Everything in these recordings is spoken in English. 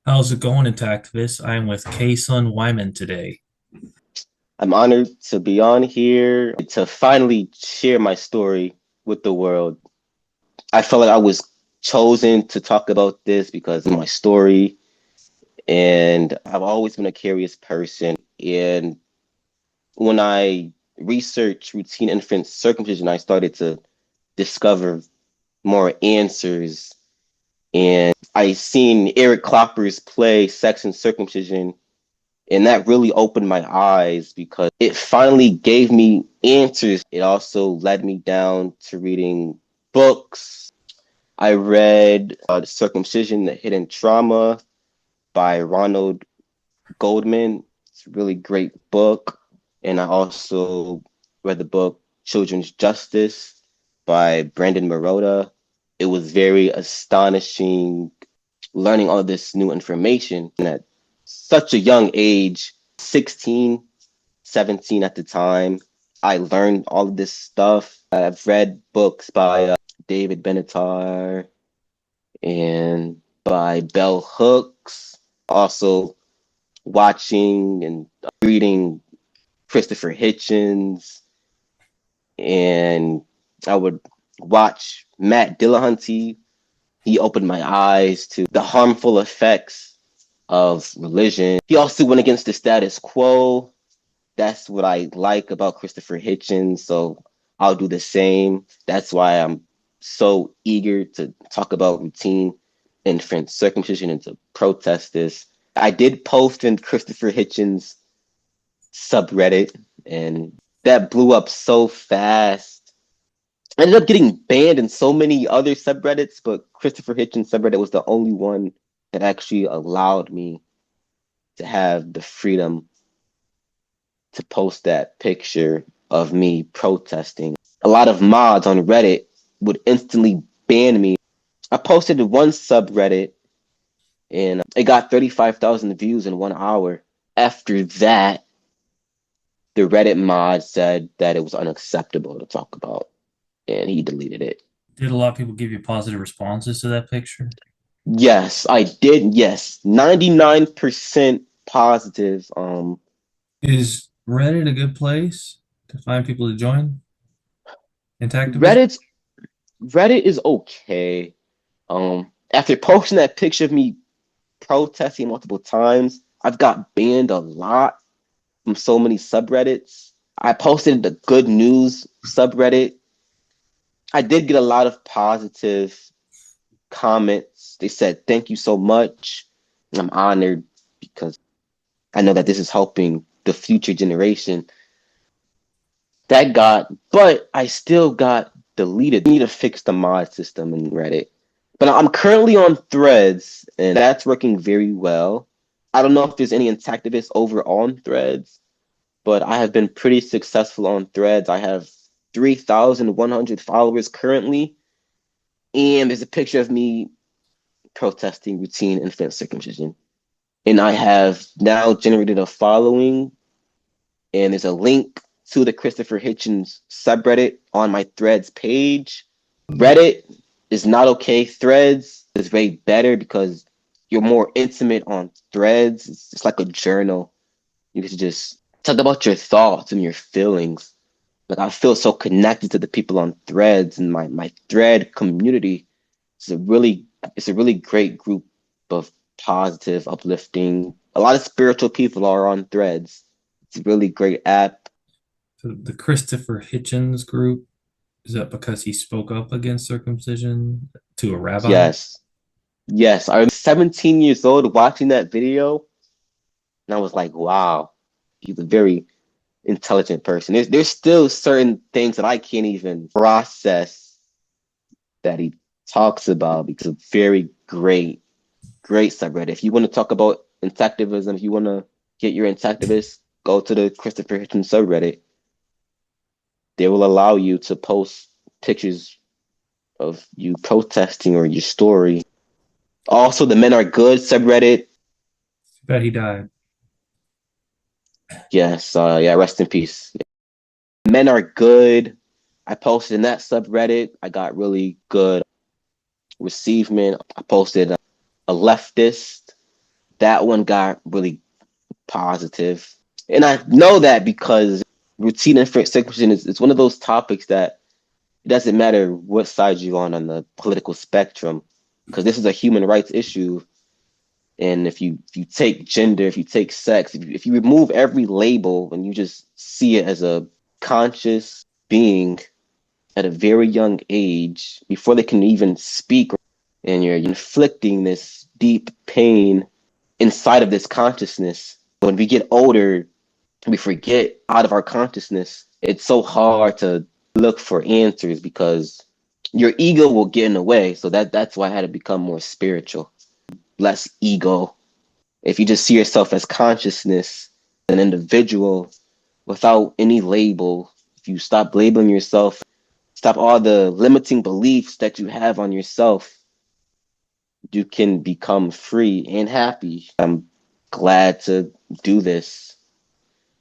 How's it going, Intactivist? I'm with K-Son Wyman today. I'm honored to be on here to finally share my story with the world. I felt like I was chosen to talk about this because of my story, and I've always been a curious person. And when I researched routine infant circumcision, I started to discover more answers. And I seen Eric Klopper's play Sex and Circumcision. And that really opened my eyes because it finally gave me answers. It also led me down to reading books. I read The Circumcision, The Hidden Trauma by Ronald Goldman. It's a really great book. And I also read the book Children's Justice by Brandon Marotta. It was very astonishing learning all this new information at such a young age, 16, 17 at the time. I learned all of this stuff. I've read books by David Benatar and by Bell Hooks. Also watching and reading Christopher Hitchens, and I would watch Matt Dillahunty. He opened my eyes to the harmful effects of religion. He also went against the status quo. That's what I like about Christopher Hitchens. So I'll do the same. That's why I'm so eager to talk about routine infant circumcision and to protest this. I did post in Christopher Hitchens subreddit, and that blew up so fast. I ended up getting banned in so many other subreddits, but Christopher Hitchens subreddit was the only one that actually allowed me to have the freedom to post that picture of me protesting. A lot of mods on Reddit would instantly ban me. I posted one subreddit and it got 35,000 views in 1 hour. After that, the Reddit mod said that it was unacceptable to talk about and he deleted it. Did a lot of people give you positive responses to that picture? Yes, I did. Yes, 99% positive. Is Reddit a good place to find people to join Intactivism? Reddit's Reddit is okay. After posting that picture of me protesting multiple times, I've got banned a lot from so many subreddits. I posted the good news subreddit. I did get a lot of positive comments. They said, "Thank you so much." And I'm honored because I know that this is helping the future generation. But I still got deleted. I need to fix the mod system in Reddit. But I'm currently on Threads, and that's working very well. I don't know if there's any Intactivists over on Threads, but I have been pretty successful on Threads. I have 3,100 followers currently, and there's a picture of me protesting routine infant circumcision. And I have now generated a following, and there's a link to the Christopher Hitchens subreddit on my Threads page. Reddit is not okay. Threads is way better because you're more intimate on Threads. It's like a journal. You can just talk about your thoughts and your feelings. Like I feel so connected to the people on Threads, and my Thread community is a really great group of positive, uplifting. A lot of spiritual people are on Threads. It's a really great app. The Christopher Hitchens group, is that because he spoke up against circumcision to a rabbi? Yes. Yes. I was 17 years old watching that video, and I was like, wow, he's a very intelligent person. There's still certain things that I can't even process that he talks about because of very great subreddit. If you want to talk about Intactivism, if you want to get your Intactivist, go to the Christopher Hitchens subreddit. They will allow you to post pictures of you protesting or your story. Also, the Men Are Good subreddit. Bet he died. Yes, yeah, rest in peace. Men Are Good. I posted in that subreddit. I got really good receivement. I posted a leftist. That one got really positive. And I know that because routine and circumcision is one of those topics that it doesn't matter what side you're on the political spectrum, because this is a human rights issue. And if you take gender, if you take sex, if you remove every label and you just see it as a conscious being at a very young age, before they can even speak, and you're inflicting this deep pain inside of this consciousness. When we get older, we forget out of our consciousness. It's so hard to look for answers because your ego will get in the way. So that's why I had to become more spiritual, less ego. If you just see yourself as consciousness, an individual without any label, if you stop labeling yourself, stop all the limiting beliefs that you have on yourself, you can become free and happy. I'm glad to do this.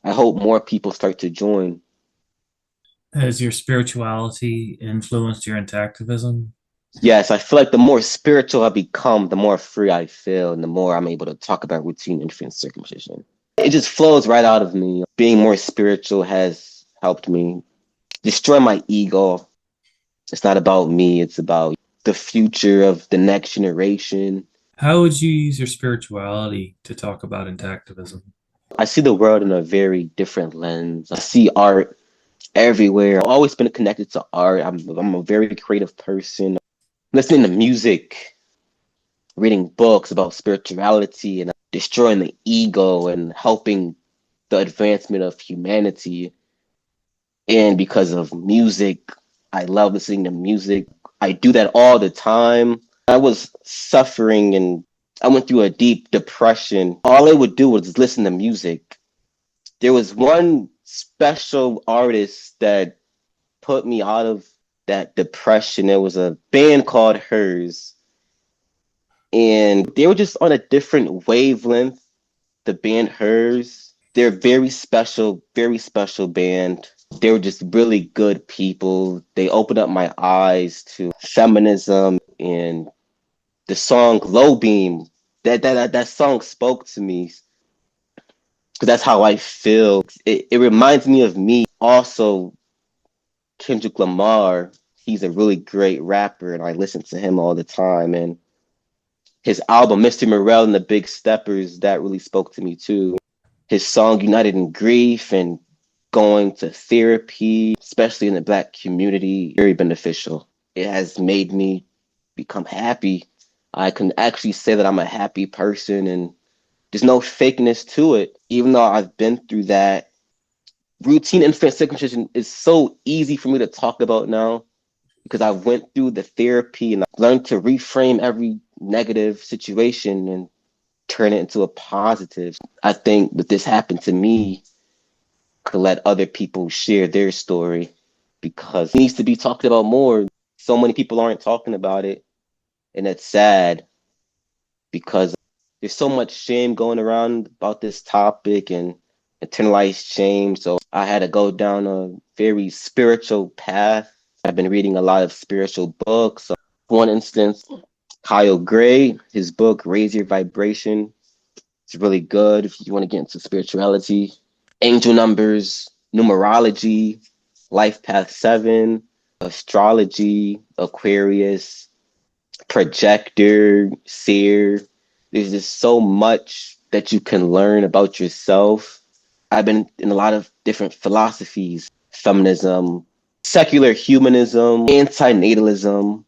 I hope more people start to join. Has your spirituality influenced your intactivism? Yes, I feel like the more spiritual I become, the more free I feel, and the more I'm able to talk about routine infant circumcision. It just flows right out of me. Being more spiritual has helped me destroy my ego. It's not about me, it's about the future of the next generation. How would you use your spirituality to talk about intactivism? I see the world in a very different lens. I see art everywhere. I've always been connected to art. I'm a very creative person. Listening to music, reading books about spirituality and destroying the ego and helping the advancement of humanity. And because of music, I love listening to music. I do that all the time. I was suffering and I went through a deep depression. All I would do was listen to music. There was one special artist that put me out of that depression. It was a band called Hers, and they were just on a different wavelength. The band Hers, they're very special band. They were just really good people. They opened up my eyes to feminism, and the song Low Beam, that song spoke to me because that's how I feel. It reminds me of me. Also, Kendrick Lamar, he's a really great rapper, and I listen to him all the time. And his album, Mr. Morale and the Big Steppers, that really spoke to me too. His song, United in Grief, and going to therapy, especially in the Black community, very beneficial. It has made me become happy. I can actually say that I'm a happy person, and there's no fakeness to it. Even though I've been through that, routine infant circumcision is so easy for me to talk about now because I went through the therapy and I learned to reframe every negative situation and turn it into a positive. I think that this happened to me could let other people share their story because it needs to be talked about more. So many people aren't talking about it, and it's sad because there's so much shame going around about this topic and internalized shame. So I had to go down a very spiritual path. I've been reading a lot of spiritual books. One instance, Kyle Gray, his book Raise Your Vibration. It's really good if you want to get into spirituality. Angel numbers, numerology, Life Path 7, astrology, Aquarius, projector, seer. There's just so much that you can learn about yourself. I've been in a lot of different philosophies, feminism, secular humanism, antinatalism,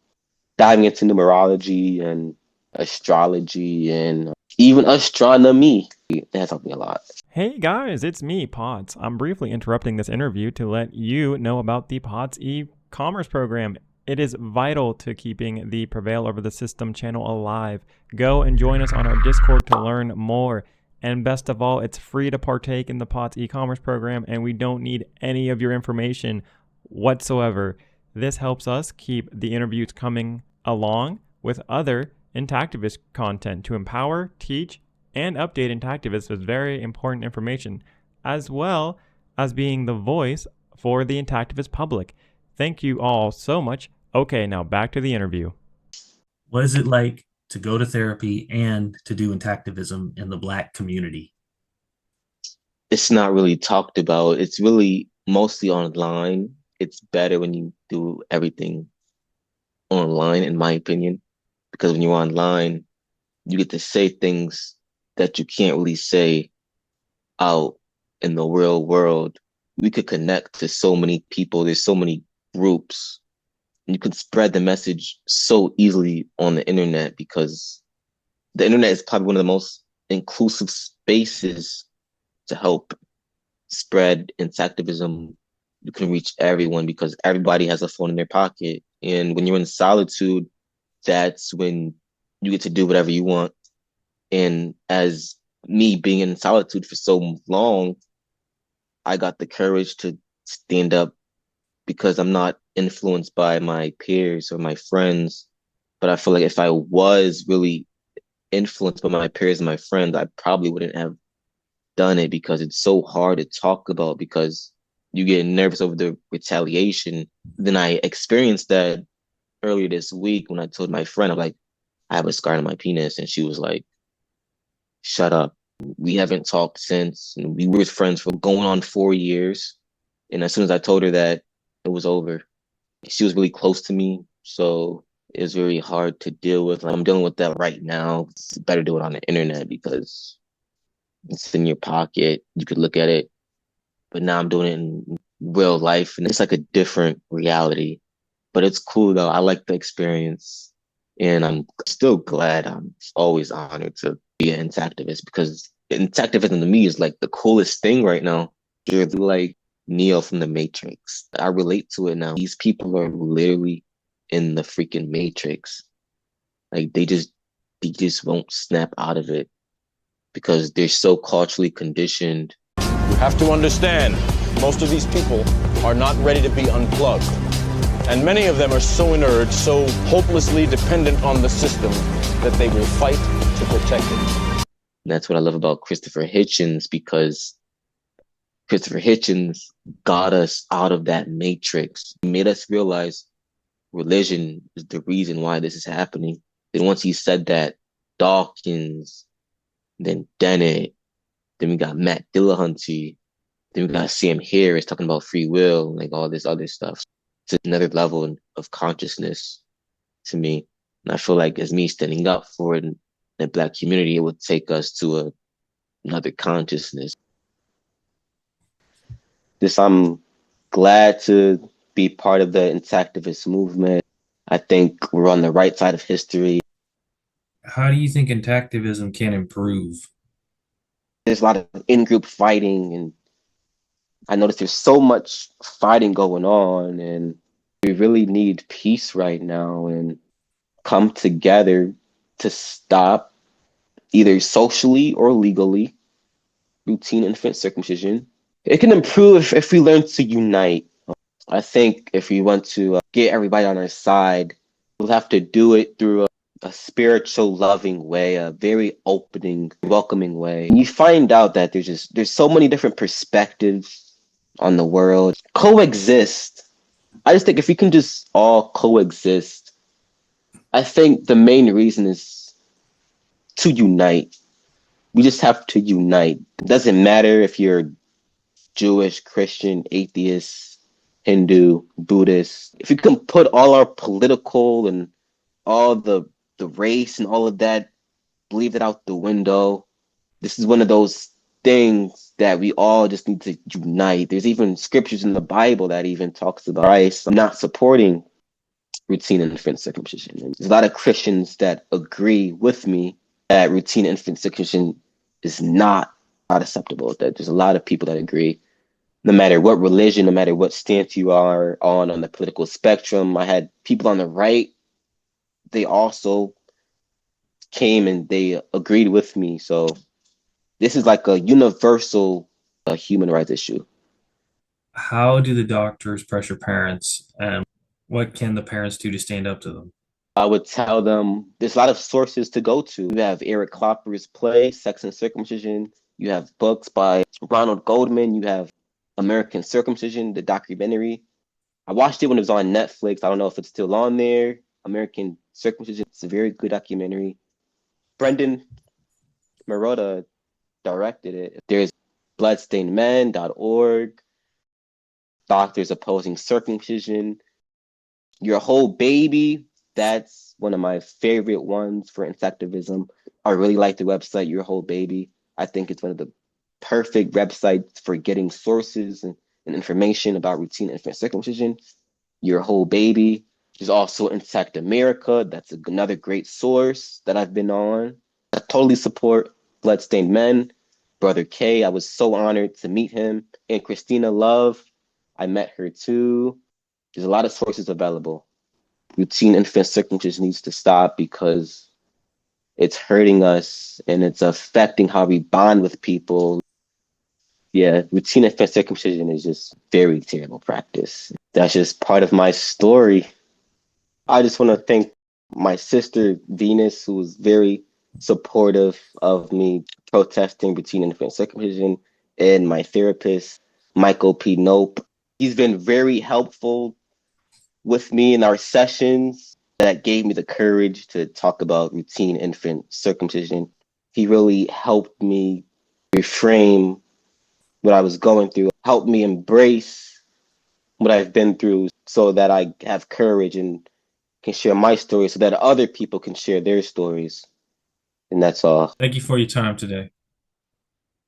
diving into numerology and astrology and even astronomy. That has helped me a lot. Hey guys, it's me, Pods. I'm briefly interrupting this interview to let you know about the Pods e-commerce program. It is vital to keeping the Prevail Over the System channel alive. Go and join us on our Discord to learn more. And best of all, it's free to partake in the Pods e-commerce program, and we don't need any of your information whatsoever. This helps us keep the interviews coming along with other Intactivist content to empower, teach, and update Intactivists with very important information, as well as being the voice for the Intactivist public. Thank you all so much. Okay, now back to the interview. What is it like to go to therapy and to do intactivism in the Black community? It's not really talked about. It's really mostly online. It's better when you do everything online, in my opinion, because when you're online, you get to say things that you can't really say out in the real world. We could connect to so many people. There's so many groups. You could spread the message so easily on the internet because the internet is probably one of the most inclusive spaces to help spread activism. You can reach everyone because everybody has a phone in their pocket. And when you're in solitude, that's when you get to do whatever you want. And as me being in solitude for so long, I got the courage to stand up because I'm not influenced by my peers or my friends. But I feel like if I was really influenced by my peers and my friends, I probably wouldn't have done it because it's so hard to talk about because you get nervous over the retaliation. Then I experienced that earlier this week when I told my friend, I'm like, I have a scar on my penis. And she was like, shut up. We haven't talked since. And we were friends for going on 4 years. And as soon as I told her that, it was over. She was really close to me. So it was very hard to deal with. I'm dealing with that right now. It's better to do it on the internet because it's in your pocket. You could look at it. But now I'm doing it in real life and it's like a different reality. But it's cool though. I like the experience. And I'm still glad. I'm always honored to be an activist because activism to me is like the coolest thing right now. You're like Neo from the Matrix. I relate to it now. These people are literally in the freaking Matrix. Like they just won't snap out of it because they're so culturally conditioned. You have to understand, most of these people are not ready to be unplugged. And many of them are so inert, so hopelessly dependent on the system that they will fight to protect it. And that's what I love about Christopher Hitchens because Christopher Hitchens got us out of that matrix. He made us realize religion is the reason why this is happening. Then once he said that, Dawkins, then Dennett, then we got Matt Dillahunty, then we got Sam Harris talking about free will, like all this other stuff. It's another level of consciousness to me. And I feel like as me standing up for it in the Black community, it would take us to another consciousness. I'm glad to be part of the Intactivist movement. I think we're on the right side of history. How do you think intactivism can improve? There's a lot of in-group fighting, and I noticed there's so much fighting going on, and we really need peace right now and come together to stop either socially or legally routine infant circumcision. It can improve if we learn to unite. I think if we want to get everybody on our side, we'll have to do it through a spiritual, loving way, a very opening, welcoming way. And you find out that there's so many different perspectives on the world. Coexist. I just think if we can just all coexist, I think the main reason is to unite. We just have to unite. It doesn't matter if you're Jewish, Christian, atheist, Hindu, Buddhist. If we can put all our political and all the race and all of that, leave it out the window. This is one of those things that we all just need to unite. There's even scriptures in the Bible that even talks about Christ not supporting routine infant circumcision. And there's a lot of Christians that agree with me that routine infant circumcision is not acceptable. That there's a lot of people that agree, no matter what religion, no matter what stance you are on the political spectrum. I had people on the right, they also came and they agreed with me. So this is like a universal human rights issue. How do the doctors pressure parents, and what can the parents do to stand up to them? I would tell them there's a lot of sources to go to. You have Eric Klopper's play, Sex and Circumcision. You have books by Ronald Goldman. You have American Circumcision, the documentary. I watched it when it was on Netflix. I don't know if it's still on there. American Circumcision. It's a very good documentary. Brendan Marotta directed it. There's bloodstainedmen.org, Doctors Opposing Circumcision, Your Whole Baby. That's one of my favorite ones for Intactivism. I really like the website, Your Whole Baby. I think it's one of the perfect websites for getting sources and information about routine infant circumcision. Your Whole Baby. There's also Intact America. That's another great source that I've been on. I totally support Bloodstained Men. Brother K, I was so honored to meet him. And Christina Love, I met her too. There's a lot of sources available. Routine infant circumcision needs to stop because it's hurting us and it's affecting how we bond with people. Yeah, routine infant circumcision is just very terrible practice. That's just part of my story. I just want to thank my sister, Venus, who was very supportive of me protesting routine infant circumcision, and my therapist, Michael P. Nope. He's been very helpful with me in our sessions. That gave me the courage to talk about routine infant circumcision. He really helped me reframe what I was going through, helped me embrace what I've been through so that I have courage and can share my story so that other people can share their stories. And that's all. Thank you for your time today.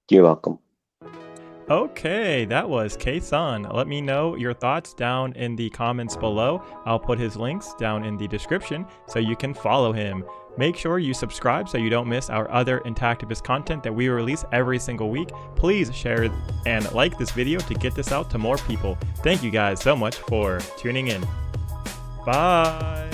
You're welcome. Okay, that was K-Sun. Let me know your thoughts down in the comments below. I'll put his links down in the description so you can follow him. Make sure you subscribe so you don't miss our other Intactivist content that we release every single week. Please share and like this video to get this out to more people. Thank you guys so much for tuning in. Bye!